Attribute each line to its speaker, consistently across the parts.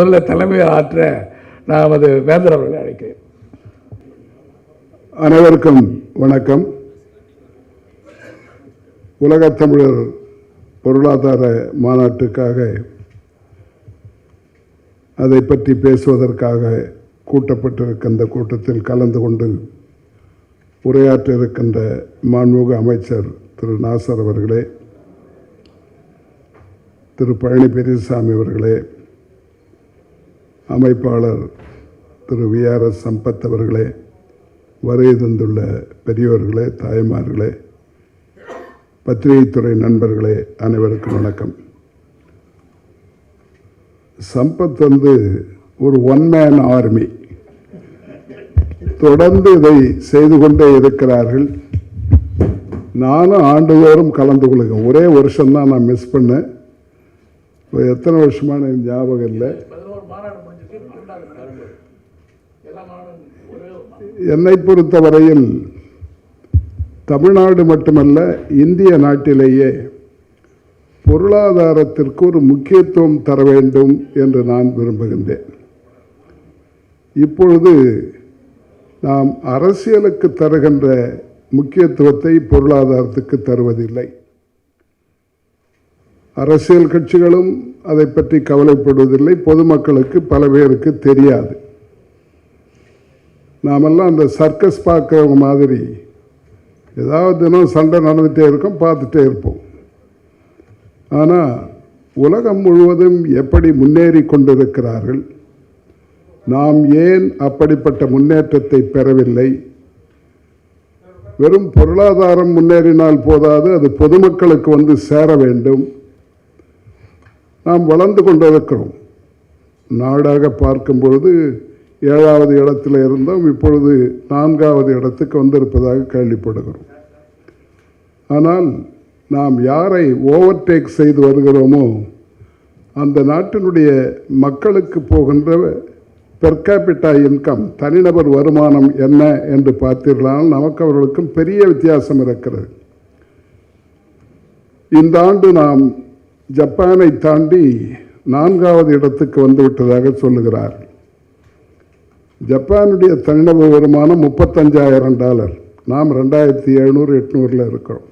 Speaker 1: தலைமை ஆற்ற நான் வேந்தர் அவர்களை அழைக்கிறேன்.
Speaker 2: அனைவருக்கும் வணக்கம். உலகத் தமிழர் பொருளாதார மாநாட்டுக்காக அதை பற்றி பேசுவதற்காக கூட்டப்பட்டிருக்கின்ற கூட்டத்தில் கலந்து கொண்டு உரையாற்ற இருக்கின்ற மாண்புமிகு அமைச்சர் திரு நாசர் அவர்களே, திரு பழனி பெரியசாமி அவர்களே, அமைப்பாளர் திரு VRS சம்பத் அவர்களே, வருகை தந்துள்ள பெரியோர்களே, தாய்மார்களே, பத்திரிகைத்துறை நண்பர்களே, அனைவருக்கும் வணக்கம். சம்பத் ஒரு ஒன் மேன் ஆர்மி, தொடர்ந்து இதை செய்து கொண்டே இருக்கிறார்கள். நானும் ஆண்டுதோறும் கலந்து கொள்ளுங்க. ஒரே வருஷம்தான் நான் மிஸ் பண்ணேன். இப்போ எத்தனை வருஷமான ஞாபகம் இல்லை. என்னை பொறுத்தவரையில் தமிழ்நாடு மட்டுமல்ல, இந்திய நாட்டிலேயே பொருளாதாரத்திற்கு ஒரு முக்கியத்துவம் தர வேண்டும் என்று நான் விரும்புகின்றேன். இப்பொழுது நாம் அரசியலுக்கு தருகின்ற முக்கியத்துவத்தை பொருளாதாரத்துக்கு தருவதில்லை. அரசியல் கட்சிகளும் அதை பற்றி கவலைப்படுவதில்லை. பொதுமக்களுக்கு பல பேருக்கு தெரியாது. நாமெல்லாம் அந்த சர்க்கஸ் பார்க்குறவங்க மாதிரி ஏதாவது தினம் சண்டை நடந்துகிட்டே இருக்கோம், பார்த்துட்டே இருப்போம். ஆனால் உலகம் முழுவதும் எப்படி முன்னேறி கொண்டிருக்கிறார்கள், நாம் ஏன் அப்படிப்பட்ட முன்னேற்றத்தை பெறவில்லை? வெறும் பொருளாதாரம் முன்னேறினால் போதாது, அது பொதுமக்களுக்கு சேர வேண்டும். நாம் வளர்ந்து கொண்டிருக்கிறோம். நாடாக பார்க்கும் பொழுது 7வது இடத்தில் இருந்தோம், இப்பொழுது 4வது இடத்துக்கு வந்திருப்பதாக கேள்விப்படுகிறோம். ஆனால் நாம் யாரை ஓவர்டேக் செய்து வருகிறோமோ அந்த நாட்டினுடைய மக்களுக்கு போகின்ற பெர் கேபிட்டா இன்கம், தனிநபர் வருமானம் என்ன என்று பார்த்தீர்களால் நமக்கு அவர்களுக்கும் பெரிய வித்தியாசம் இருக்கிறது. இந்த ஆண்டு நாம் ஜப்பானை தாண்டி 4வது இடத்துக்கு வந்துவிட்டதாக சொல்லுகிறார். ஜப்பானுடைய தனிநபர் வருமானம் $35,000. நாம் 2700-800 இருக்கிறோம்.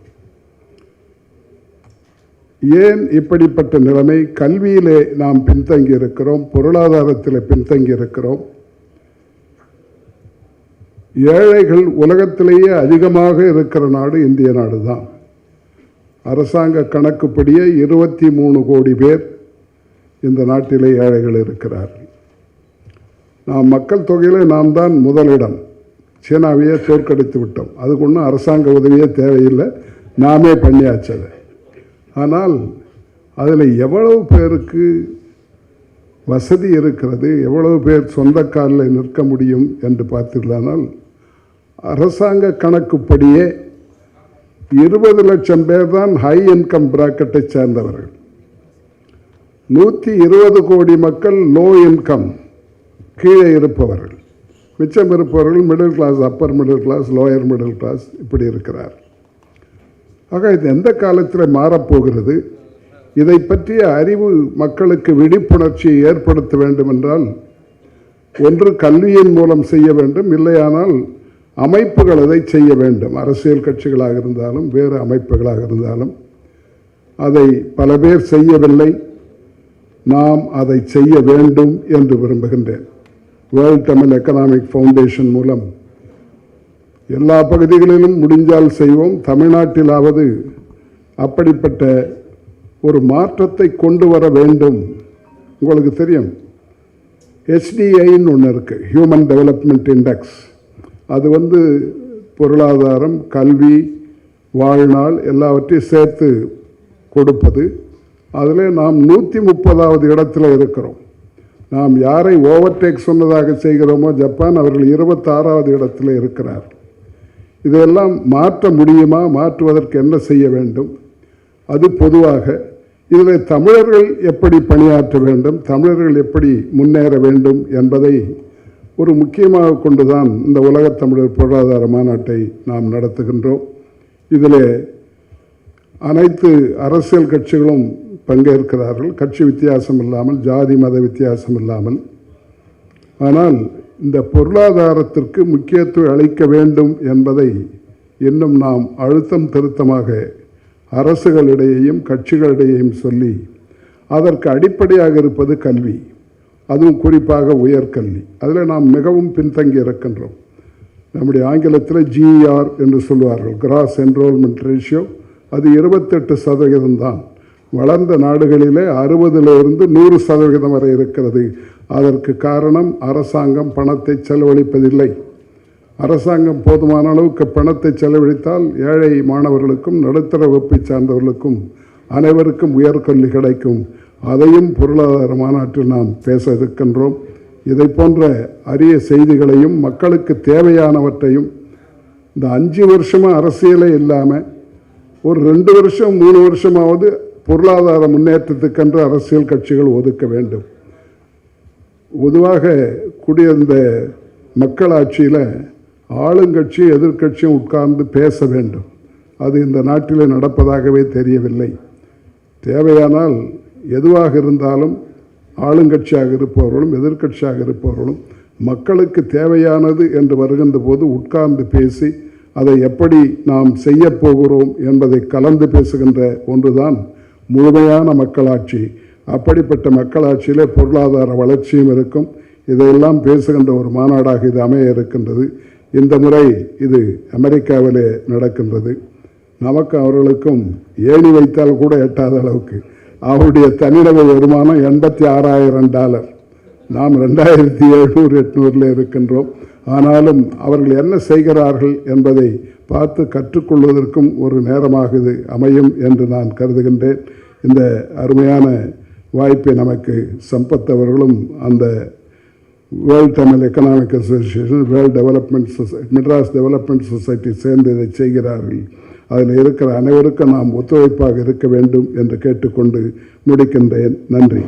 Speaker 2: ஏன் இப்படிப்பட்ட நிலைமை? கல்வியிலே நாம் பின்தங்கி இருக்கிறோம், பொருளாதாரத்தில் பின்தங்கி இருக்கிறோம். ஏழைகள் உலகத்திலேயே அதிகமாக இருக்கிற நாடு இந்திய நாடு தான். அரசாங்க கணக்குப்படியே 23 கோடி பேர் இந்த நாட்டிலே ஏழைகள் இருக்கிறார்கள். நாம் மக்கள் தொகையில் நாம் தான் முதலிடம். சீனாவையே தோற்கடித்து விட்டோம். அதுக்கு ஒன்றும் அரசாங்க உதவியே தேவையில்லை, நாமே பண்ணியாச்சது. ஆனால் அதில் எவ்வளவு பேருக்கு வசதி இருக்கிறது, எவ்வளவு பேர் சொந்த காலில் நிற்க முடியும் என்று பார்த்தீர்களானால் அரசாங்க கணக்குப்படியே 20 லட்சம் பேர் தான் ஹை இன்கம் பிராக்கெட்டை சேர்ந்தவர்கள். 120 கோடி மக்கள் லோ இன்கம், கீழே இருப்பவர்கள். மிச்சம் இருப்பவர்கள் middle class, upper middle class, lower middle class, இப்படி இருக்கிறார். ஆக இது எந்த காலத்தில் மாறப்போகிறது? இதை பற்றிய அறிவு மக்களுக்கு விழிப்புணர்ச்சியை ஏற்படுத்த வேண்டும் என்றால் ஒன்று கல்வியின் மூலம் செய்ய வேண்டும், இல்லையானால் அமைப்புகள் அதை செய்ய வேண்டும். அரசியல் கட்சிகளாக இருந்தாலும் வேறு அமைப்புகளாக இருந்தாலும் அதை பல பேர் செய்யவில்லை. நாம் அதை செய்ய வேண்டும் என்று விரும்புகின்றேன். வேர்ல்ட் தமிழ் எக்கனாமிக் ஃபவுண்டேஷன் மூலம் எல்லா பகுதிகளிலும் முடிஞ்சால் செய்வோம். தமிழ்நாட்டிலாவது அப்படிப்பட்ட ஒரு மாற்றத்தை கொண்டு வர வேண்டும். உங்களுக்கு தெரியும், HDIன்னு ஒன்று இருக்குது, ஹியூமன் டெவலப்மெண்ட் இண்டெக்ஸ். அது பொருளாதாரம், கல்வி, வாழ்நாள் எல்லாவற்றையும் சேர்த்து கொடுப்பது. அதில் நாம் 130வது இடத்துல இருக்கிறோம். நாம் யாரை ஓவர்டேக் சொன்னதாக செய்கிறோமோ ஜப்பான், அவர்கள் 26வது இடத்துல இருக்கிறார். இதையெல்லாம் மாற்ற முடியுமா? மாற்றுவதற்கு என்ன செய்ய வேண்டும்? அது பொதுவாக இதில் தமிழர்கள் எப்படி பணியாற்ற வேண்டும், தமிழர்கள் எப்படி முன்னேற வேண்டும் என்பதை ஒரு முக்கியமாக கொண்டுதான் இந்த உலகத் தமிழர் பொருளாதார மாநாட்டை நாம் நடத்துகின்றோம். இதில் அனைத்து அரசியல் கட்சிகளும் பங்கேற்கிறார்கள், கட்சி வித்தியாசம் இல்லாமல், ஜாதி மத வித்தியாசம் இல்லாமல். ஆனால் இந்த பொருளாதாரத்திற்கு முக்கியத்துவம் அளிக்க வேண்டும் என்பதை இன்னும் நாம் அழுத்தம் திருத்தமாக அரசுகளிடையேயும் கட்சிகளிடையேயும் சொல்லி, அதற்கு அடிப்படையாக இருப்பது கல்வி, அதுவும் குறிப்பாக உயர்கல்வி. அதில் நாம் மிகவும் பின்தங்கி இருக்கின்றோம். நம்முடைய ஆங்கிலத்தில் ஜிஆர் என்று சொல்வார்கள், கிராஸ் என்ரோல்மெண்ட் ரேஷியோ. அது 28% தான். வளர்ந்த நாடுகளிலே 60% 100% வரை இருக்கிறது. அதற்கு காரணம் அரசாங்கம் பணத்தை செலவழிப்பதில்லை. அரசாங்கம் போதுமான அளவுக்கு பணத்தை செலவழித்தால் ஏழை மாணவர்களுக்கும் நடுத்தர வகுப்பை சார்ந்தவர்களுக்கும் அனைவருக்கும் உயர்கல்வி கிடைக்கும். அதையும் பொருளாதார மாநாட்டில் நாம் பேச இருக்கின்றோம். இதை போன்ற அரிய செய்திகளையும் மக்களுக்கு தேவையானவற்றையும் இந்த 5 வருஷமாக அரசியலே இல்லாமல் ஒரு 2 வருஷம் 3 வருஷமாவது பொருளாதார முன்னேற்றத்துக்கென்று அரசியல் கட்சிகள் ஒதுக்க வேண்டும். பொதுவாக குடியிருந்த மக்களாட்சியில் ஆளுங்கட்சி எதிர்க்கட்சியும் உட்கார்ந்து பேச வேண்டும். அது இந்த நாட்டில் நடப்பதாகவே தெரியவில்லை. தேவையானால் எதுவாக இருந்தாலும் ஆளுங்கட்சியாக இருப்பவர்களும் எதிர்க்கட்சியாக இருப்பவர்களும் மக்களுக்கு தேவையானது என்று வருகின்ற போது உட்கார்ந்து பேசி அதை எப்படி நாம் செய்ய போகிறோம் என்பதை கலந்து பேசுகின்ற ஒன்றுதான் முழுமையான மக்களாட்சி. அப்படிப்பட்ட மக்களாட்சியிலே பொருளாதார வளர்ச்சியும் இருக்கும். இதையெல்லாம் பேசுகின்ற ஒரு மாநாடாக இது அமைய இருக்கின்றது. இந்த முறை இது அமெரிக்காவிலே நடக்கின்றது. நமக்கு அவர்களுக்கும் ஏணி வைத்தால் கூட எட்டாத அளவுக்கு அவருடைய தனிநபர் வருமானம் $86,000. நாம் 2700-800 இருக்கின்றோம். ஆனாலும் அவர்கள் என்ன செய்கிறார்கள் என்பதை பார்த்து கற்றுக்கொள்வதற்கும் ஒரு நேரமாக இது அமையும் என்று நான் கருதுகின்றேன். இந்த அருமையான வாய்ப்பை நமக்கு சம்பத் அவர்களும் அந்த world Tamil economic association, world development society, Madras development society சேர்ந்து இதை செய்கிறார்கள். அதில் இருக்கிற அனைவருக்கும் நாம் ஒத்துழைப்பாக இருக்க வேண்டும் என்று கேட்டுக்கொண்டு முடிக்கின்றேன். நன்றி.